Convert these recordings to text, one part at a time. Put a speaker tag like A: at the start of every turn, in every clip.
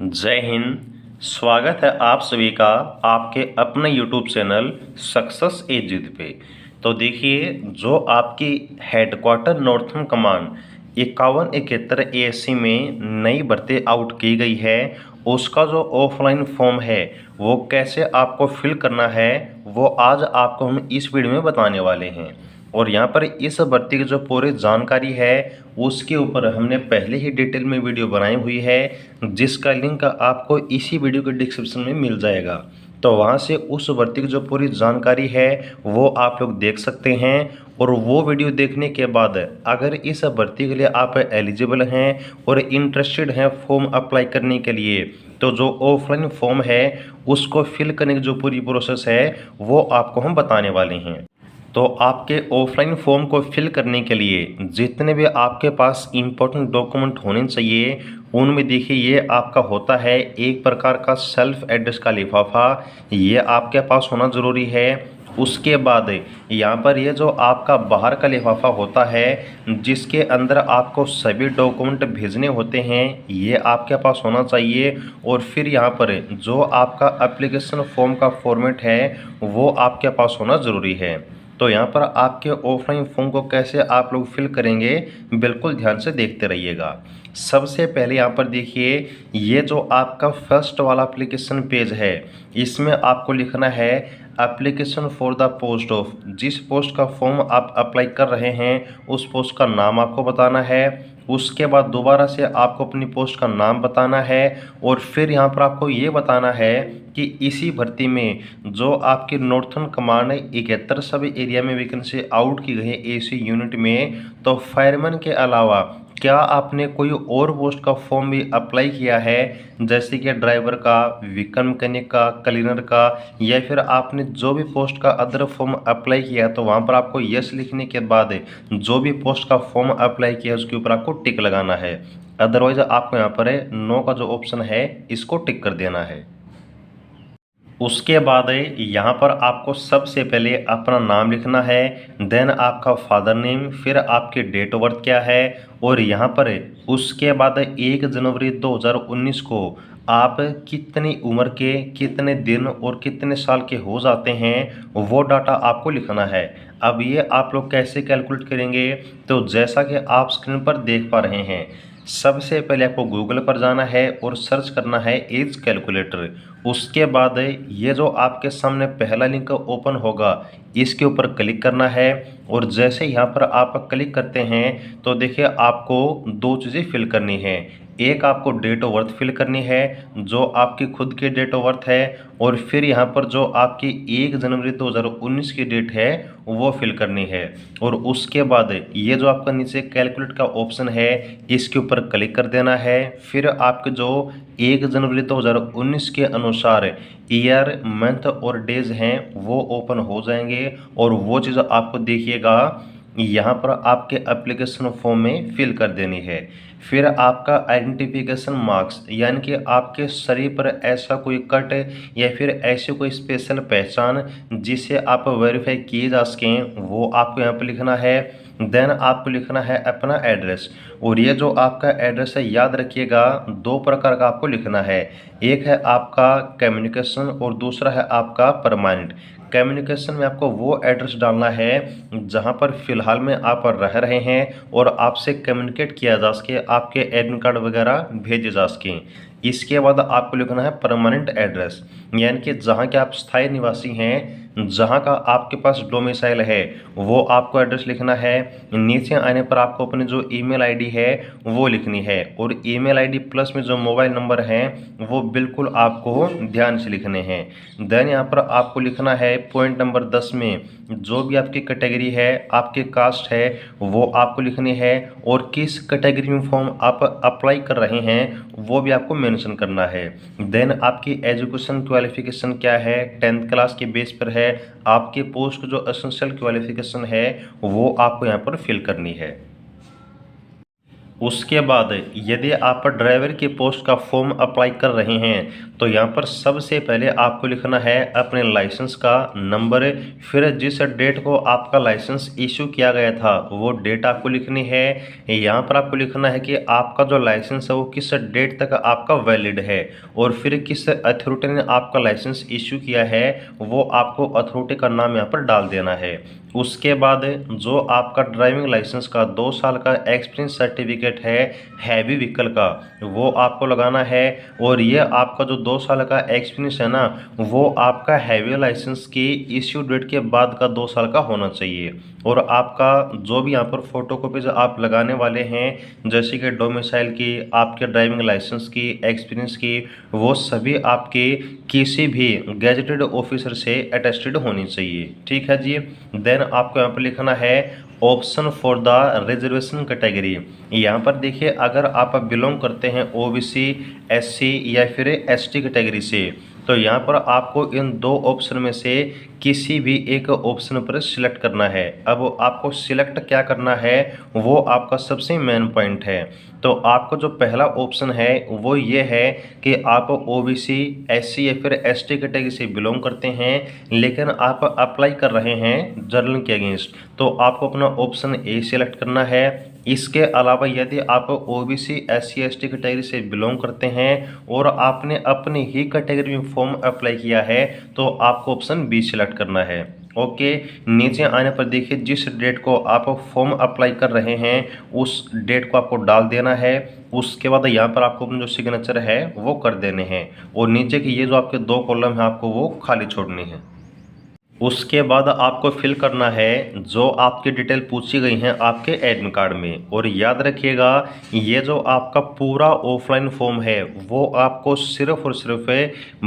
A: जय हिंद। स्वागत है आप सभी का आपके अपने YouTube चैनल सक्सेस ए जिद पे। तो देखिए, जो आपकी हेडक्वार्टर नॉर्थर्न कमांड 5171 ASC में नई भर्ती आउट की गई है, उसका जो ऑफलाइन फॉर्म है वो कैसे आपको फिल करना है वो आज आपको हम इस वीडियो में बताने वाले हैं। और यहाँ पर इस भर्ती की जो पूरी जानकारी है उसके ऊपर हमने पहले ही डिटेल में वीडियो बनाई हुई है, जिसका लिंक आपको इसी वीडियो के डिस्क्रिप्शन में मिल जाएगा। तो वहाँ से उस भर्ती की जो पूरी जानकारी है वो आप लोग देख सकते हैं। और वो वीडियो देखने के बाद अगर इस भर्ती के लिए आप एलिजिबल हैं और इंटरेस्टेड हैं फॉर्म अप्लाई करने के लिए, तो जो ऑफलाइन फॉर्म है उसको फिल करने की जो पूरी प्रोसेस है वो आपको हम बताने वाले हैं। तो आपके ऑफलाइन फॉर्म को फिल करने के लिए जितने भी आपके पास इम्पोर्टेंट डॉक्यूमेंट होने चाहिए, उनमें देखिए ये आपका होता है एक प्रकार का सेल्फ एड्रेस का लिफाफा, ये आपके पास होना ज़रूरी है। उसके बाद यहाँ पर ये जो आपका बाहर का लिफाफा होता है जिसके अंदर आपको सभी डॉक्यूमेंट भेजने होते हैं, ये आपके पास होना चाहिए। और फिर यहाँ पर जो आपका एप्लीकेशन फॉर्म का फॉर्मेट है वो आपके पास होना ज़रूरी है। तो यहाँ पर आपके ऑफलाइन फॉर्म को कैसे आप लोग फिल करेंगे, बिल्कुल ध्यान से देखते रहिएगा। सबसे पहले यहाँ पर देखिए, ये जो आपका फर्स्ट वाला एप्लीकेशन पेज है इसमें आपको लिखना है application for the post of. जिस पोस्ट का फॉर्म आप अप्लाई कर रहे हैं उस पोस्ट का नाम आपको बताना है। उसके बाद दोबारा से आपको अपनी पोस्ट का नाम बताना है। और फिर यहाँ पर आपको ये बताना है कि इसी भर्ती में जो आपकी नॉर्थर्न कमांड 71 सब एरिया में वैकेंसी आउट की गई है AC यूनिट में, तो फायरमैन के अलावा क्या आपने कोई और पोस्ट का फॉर्म भी अप्लाई किया है, जैसे कि ड्राइवर का, व्हीकल मैकेनिक का, क्लीनर का, या फिर आपने जो भी पोस्ट का अदर फॉर्म अप्लाई किया है, तो वहाँ पर आपको यस लिखने के बाद जो भी पोस्ट का फॉर्म अप्लाई किया है उसके ऊपर आपको टिक लगाना है। अदरवाइज आपको यहाँ पर नो का जो ऑप्शन है इसको टिक कर देना है। उसके बाद यहाँ पर आपको सबसे पहले अपना नाम लिखना है, देन आपका फादर नेम, फिर आपकी डेट ऑफ बर्थ क्या है, और यहाँ पर उसके बाद 1 जनवरी 2019 को आप कितनी उम्र के, कितने दिन और कितने साल के हो जाते हैं वो डाटा आपको लिखना है। अब ये आप लोग कैसे कैलकुलेट करेंगे, तो जैसा कि आप स्क्रीन पर देख पा रहे हैं, सबसे पहले आपको गूगल पर जाना है और सर्च करना है एज कैलकुलेटर। उसके बाद ये जो आपके सामने पहला लिंक ओपन होगा इसके ऊपर क्लिक करना है। और जैसे यहाँ पर आप क्लिक करते हैं तो देखिए आपको दो चीज़ें फिल करनी है। एक आपको डेट ऑफ बर्थ फिल करनी है जो आपकी खुद की डेट ऑफ बर्थ है, और फिर यहाँ पर जो आपकी 1 जनवरी 2019 की डेट है वो फिल करनी है। और उसके बाद ये जो आपका नीचे कैलकुलेट का ऑप्शन है इसके ऊपर क्लिक कर देना है। फिर आपके जो 1 जनवरी 2019 के अनुसार ईयर, मंथ और डेज हैं वो ओपन हो जाएंगे, और वो चीज़ आपको देखिएगा यहाँ पर आपके एप्लीकेशन फॉर्म में फिल कर देनी है। फिर आपका आइडेंटिफिकेशन मार्क्स, यानी कि आपके शरीर पर ऐसा कोई कट या फिर ऐसी कोई स्पेशल पहचान जिसे आप वेरीफाई किए जा सकें, वो आपको यहाँ पर लिखना है। देन आपको लिखना है अपना एड्रेस, और ये जो आपका एड्रेस है याद रखिएगा 2 प्रकार का आपको लिखना है। एक है आपका कम्युनिकेशन और दूसरा है आपका परमानेंट। कम्युनिकेशन में आपको वो एड्रेस डालना है जहां पर फ़िलहाल में आप रह रहे हैं और आपसे कम्युनिकेट किया जा सके, आपके एडमिट कार्ड वगैरह भेजे जा सकें। इसके बाद आपको लिखना है परमानेंट एड्रेस, यानी कि जहाँ के आप स्थायी निवासी हैं, जहाँ का आपके पास डोमिसाइल है वो आपको एड्रेस लिखना है। नीचे आने पर आपको अपनी जो ईमेल आईडी है वो लिखनी है, और ईमेल आईडी प्लस में जो मोबाइल नंबर हैं वो बिल्कुल आपको ध्यान से लिखने हैं। देन यहाँ पर आपको लिखना है पॉइंट नंबर 10 में जो भी आपकी कैटेगरी है, आपकी कास्ट है, वो आपको लिखनी है, और किस कैटेगरी में फॉर्म आप अप्लाई कर रहे हैं वो भी आपको मेंशन करना है। देन आपकी एजुकेशन क्वालिफिकेशन क्या है, 10th क्लास के बेस पर है। आपके पोस्ट जो एसेंशियल क्वालिफिकेशन है वो आपको यहाँ पर फिल करनी है। उसके बाद यदि आप ड्राइवर की पोस्ट का फॉर्म अप्लाई कर रहे हैं तो यहाँ पर सबसे पहले आपको लिखना है अपने लाइसेंस का नंबर। फिर जिस डेट को आपका लाइसेंस इशू किया गया था वो डेट आपको लिखनी है। यहाँ पर आपको लिखना है कि आपका जो लाइसेंस है वो किस डेट तक आपका वैलिड है और फिर किस अथॉरिटी ने आपका लाइसेंस इशू किया है वो आपको अथॉरिटी का नाम यहाँ पर डाल देना है। उसके बाद जो आपका ड्राइविंग लाइसेंस का 2 साल का एक्सपीरियंस सर्टिफिकेट है हैवी व्हीकल का वो आपको लगाना है। और ये आपका जो 2 साल का एक्सपीरियंस है ना वो आपका हैवी लाइसेंस की इश्यू डेट के बाद का 2 साल का होना चाहिए। और आपका जो भी यहाँ पर फोटोकॉपीज आप लगाने वाले हैं जैसे कि डोमिसाइल की, आपके ड्राइविंग लाइसेंस की, एक्सपीरियंस की, वो सभी आपके किसी भी गैजेटेड ऑफिसर से अटेस्टेड होनी चाहिए। ठीक है जी। देन आपको यहाँ पर लिखना है option for the reservation category. यहाँ पर देखिए अगर आप बिलोंग करते हैं ओबीसी, एससी या फिर एसटी कैटेगरी से तो यहाँ पर आपको इन 2 ऑप्शन में से किसी भी एक ऑप्शन पर सिलेक्ट करना है। अब आपको सिलेक्ट क्या करना है वो आपका सबसे मेन पॉइंट है। तो आपको जो पहला ऑप्शन है वो ये है कि आप ओबीसी, एससी या फिर एसटी कैटेगरी से बिलोंग करते हैं लेकिन आप अप्लाई कर रहे हैं जनरल के अगेंस्ट, तो आपको अपना ऑप्शन ए सिलेक्ट करना है। इसके अलावा यदि आप ओबीसी, एससी, एसटी कैटेगरी से बिलोंग करते हैं और आपने अपनी ही कैटेगरी में फॉर्म अप्लाई किया है तो आपको ऑप्शन बी सिलेक्ट करना है। ओके। नीचे आने पर देखिए जिस डेट को आप फॉर्म अप्लाई कर रहे हैं उस डेट को आपको डाल देना है। उसके बाद यहाँ पर आपको अपने जो सिग्नेचर है वो कर देने हैं और नीचे की ये जो आपके 2 कॉलम है आपको वो खाली छोड़नी है। उसके बाद आपको फिल करना है जो आपकी डिटेल पूछी गई हैं आपके एडमिट कार्ड में। और याद रखिएगा ये जो आपका पूरा ऑफलाइन फॉर्म है वो आपको सिर्फ और सिर्फ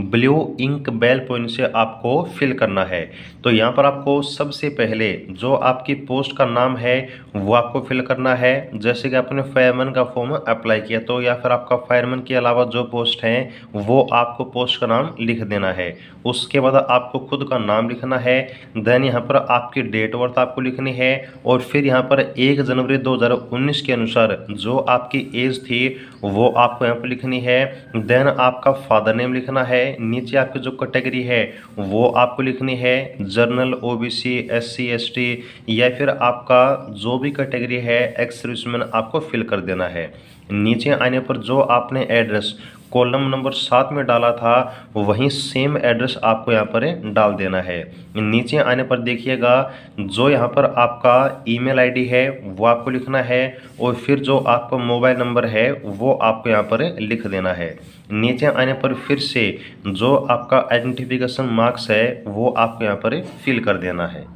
A: ब्लू इंक बेल पॉइंट से आपको फिल करना है। तो यहाँ पर आपको सबसे पहले जो आपकी पोस्ट का नाम है वो आपको फिल करना है। जैसे कि आपने फायरमैन का फॉर्म अप्लाई किया तो या फिर आपका फायरमैन के अलावा जो पोस्ट है वो आपको पोस्ट का नाम लिख देना है। उसके बाद आपको खुद का नाम लिखना है। देन यहाँ पर आपकी डेट ऑफ बर्थ आपको लिखनी है और फिर यहाँ पर 1 जनवरी 2019 के अनुसार जो आपकी एज थी वो आपको यहाँ पर लिखनी है। देन आपका फादर नेम लिखना है। नीचे आपकी जो कैटेगरी है वो आपको लिखनी है, जनरल, ओबीसी, एससी, एसटी या फिर आपका जो भी कैटेगरी है एक्स सर्विसमैन आपको फिल कर देना है। नीचे आने पर जो आपने एड्रेस कॉलम नंबर 7 में डाला था वहीं सेम एड्रेस आपको यहाँ पर डाल देना है। नीचे आने पर देखिएगा जो यहाँ पर आपका ईमेल आईडी है वो आपको लिखना है और फिर जो आपका मोबाइल नंबर है वो आपको यहाँ पर लिख देना है। नीचे आने पर फिर से जो आपका आइडेंटिफिकेशन मार्क्स है वो आपको यहाँ पर फिल कर देना है।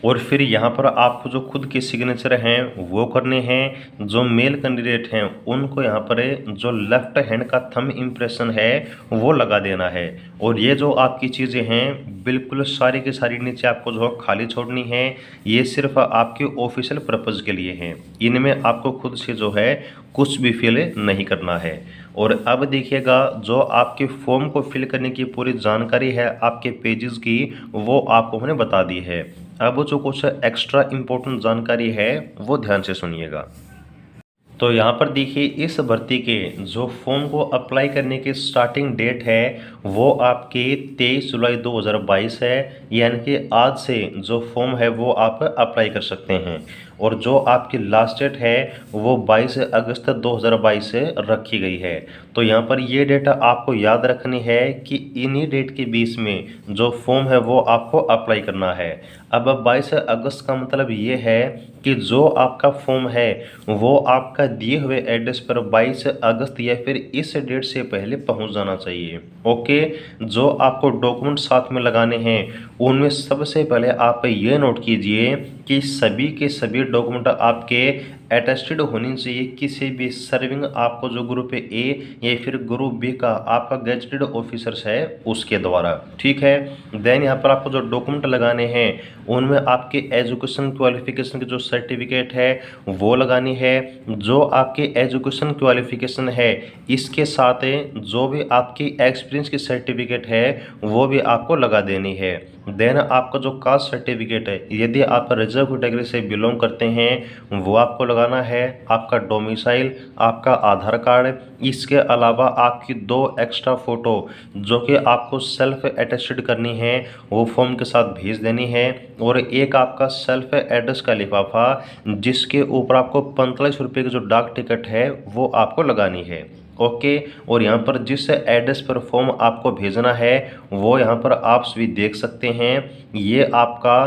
A: और फिर यहाँ पर आपको जो खुद के सिग्नेचर हैं वो करने हैं। जो मेल कैंडिडेट हैं उनको यहाँ पर जो लेफ्ट हैंड का थंब इम्प्रेशन है वो लगा देना है। और ये जो आपकी चीज़ें हैं बिल्कुल सारी की सारी नीचे आपको जो खाली छोड़नी है। ये सिर्फ आपके ऑफिशियल पर्पज़ के लिए हैं, इनमें आपको खुद से जो है कुछ भी फिल नहीं करना है। और अब देखिएगा जो आपके फॉर्म को फिल करने की पूरी जानकारी है आपके पेजेस की वो आपको मैंने बता दी है। अब जो कुछ एक्स्ट्रा इम्पोर्टेंट जानकारी है वो ध्यान से सुनिएगा। तो यहाँ पर देखिए इस भर्ती के जो फॉर्म को अप्लाई करने की स्टार्टिंग डेट है वो आपके 23 जुलाई 2022 है, यानी कि आज से जो फॉर्म है वो आप अप्लाई कर सकते हैं। और जो आपकी लास्ट डेट है वो 22 अगस्त 2022 से रखी गई है। तो यहाँ पर ये डेट आपको याद रखनी है कि इन्हीं डेट के बीच में जो फॉर्म है वो आपको अप्लाई करना है। अब 22 अगस्त का मतलब ये है कि जो आपका फॉर्म है वो आपका दिए हुए एड्रेस पर 22 अगस्त या फिर इस डेट से पहले पहुंच जाना चाहिए। ओके। जो आपको डॉक्यूमेंट साथ में लगाने हैं उनमें सबसे पहले आप ये नोट कीजिए कि सभी के सभी डॉक्यूमेंट आपके अटेस्टेड होनी चाहिए किसी भी सर्विंग आपको जो ग्रुप ए या फिर ग्रुप बी का आपका गैजेटेड ऑफिसर्स है उसके द्वारा। ठीक है। देन यहाँ पर आपको जो डॉक्यूमेंट लगाने हैं उनमें आपके एजुकेशन क्वालिफिकेशन की जो सर्टिफिकेट है वो लगानी है। जो आपकी एजुकेशन क्वालिफिकेशन है इसके साथ जो भी आपकी एक्सपीरियंस की सर्टिफिकेट है वो भी आपको लगा देनी है। देन आपका जो कास्ट सर्टिफिकेट है, यदि आप रिजर्व कैटेगरी से बिलोंग करते हैं वो आपको लगाना है। आपका डोमिसाइल, आपका आधार कार्ड, इसके अलावा आपकी 2 एक्स्ट्रा फ़ोटो जो कि आपको सेल्फ अटेस्टेड करनी है वो फॉर्म के साथ भेज देनी है। और एक आपका सेल्फ एड्रेस का लिफाफा जिसके ऊपर आपको 45 रुपये की जो डाक टिकट है वो आपको लगानी है। ओके। और यहाँ पर जिस एड्रेस पर फॉर्म आपको भेजना है वो यहाँ पर आप सभी देख सकते हैं। ये आपका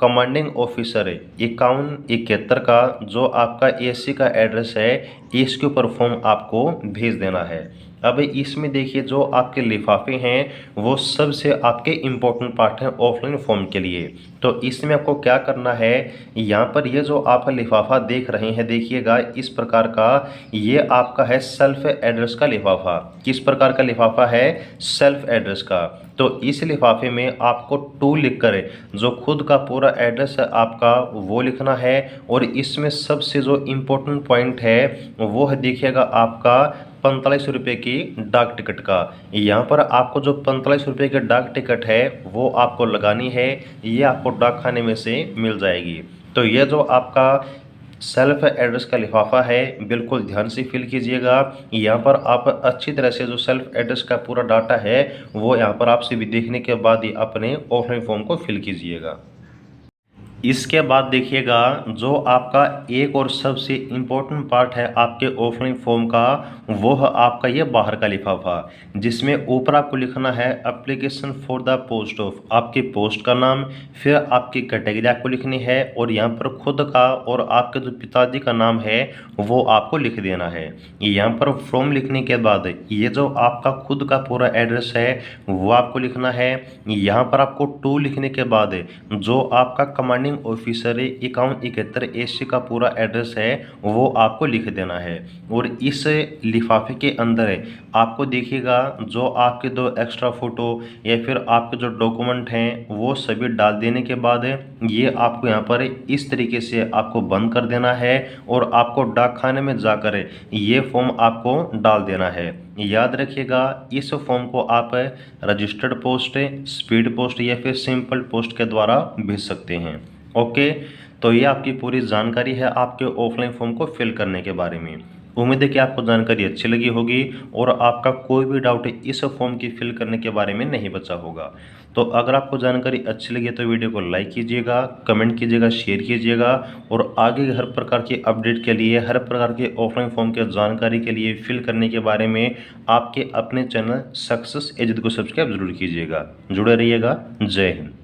A: कमांडिंग ऑफिसर है 5171 का जो आपका एएससी का एड्रेस है, इसके ऊपर फॉर्म आपको भेज देना है। अब इसमें देखिए जो आपके लिफाफे हैं वो सबसे आपके इम्पोर्टेंट पार्ट हैं ऑफलाइन फॉर्म के लिए। तो इसमें आपको क्या करना है, यहाँ पर ये जो आप लिफाफा देख रहे हैं देखिएगा इस प्रकार का, ये आपका है सेल्फ एड्रेस का लिफाफा। किस प्रकार का लिफाफा है? सेल्फ एड्रेस का। तो इस लिफाफे में आपको टू लिखकर जो खुद का पूरा एड्रेस है आपका वो लिखना है। और इसमें सबसे जो इम्पोर्टेंट पॉइंट है वो है देखिएगा आपका 45 रुपये की डाक टिकट का। यहाँ पर आपको जो 45 रुपये की डाक टिकट है वो आपको लगानी है, ये आपको डाक खाने में से मिल जाएगी। तो ये जो आपका सेल्फ एड्रेस का लिफाफा है बिल्कुल ध्यान से फिल कीजिएगा। यहाँ पर आप अच्छी तरह से जो सेल्फ एड्रेस का पूरा डाटा है वो यहाँ पर आपसे भी देखने के बाद ही अपने ऑफलाइन फॉर्म को फिल कीजिएगा। इसके बाद देखिएगा जो आपका एक और सबसे इम्पोर्टेंट पार्ट है आपके ऑफलाइन फॉर्म का, वो है आपका ये बाहर का लिफाफा, जिसमें ऊपर आपको लिखना है application for the post of, आपकी पोस्ट का नाम, फिर आपकी कैटेगरी आपको लिखनी है और यहाँ पर खुद का और आपके जो पिताजी का नाम है वो आपको लिख देना है। यहाँ पर फॉर्म लिखने के बाद ये जो आपका खुद का पूरा एड्रेस है वो आपको लिखना है। यहाँ पर आपको टू लिखने के बाद जो आपका कमांडिंग ऑफिसर 5171 एसी का पूरा एड्रेस है वो आपको लिख देना है। और इस लिफाफे के अंदर आपको देखिएगा जो आपके 2 एक्स्ट्रा फोटो या फिर आपके जो डॉक्यूमेंट हैं वो सभी डाल देने के बाद ये आपको यहाँ पर इस तरीके से आपको बंद कर देना है और आपको डाक खाने में जाकर ये फॉर्म आपको डाल देना है। याद रखिएगा इस फॉर्म को आप रजिस्टर्ड पोस्ट, स्पीड पोस्ट या फिर सिंपल पोस्ट के द्वारा भेज सकते हैं। ओके। तो ये आपकी पूरी जानकारी है आपके ऑफलाइन फॉर्म को फिल करने के बारे में। उम्मीद है कि आपको जानकारी अच्छी लगी होगी और आपका कोई भी डाउट इस फॉर्म की फिल करने के बारे में नहीं बचा होगा। तो अगर आपको जानकारी अच्छी लगी तो वीडियो को लाइक कीजिएगा, कमेंट कीजिएगा, शेयर कीजिएगा। और आगे हर प्रकार की अपडेट के लिए, हर प्रकार के ऑफलाइन फॉर्म के जानकारी के लिए, फिल करने के बारे में आपके अपने चैनल सक्सेस एजेड को सब्सक्राइब जरूर कीजिएगा। जुड़े रहिएगा। जय हिंद।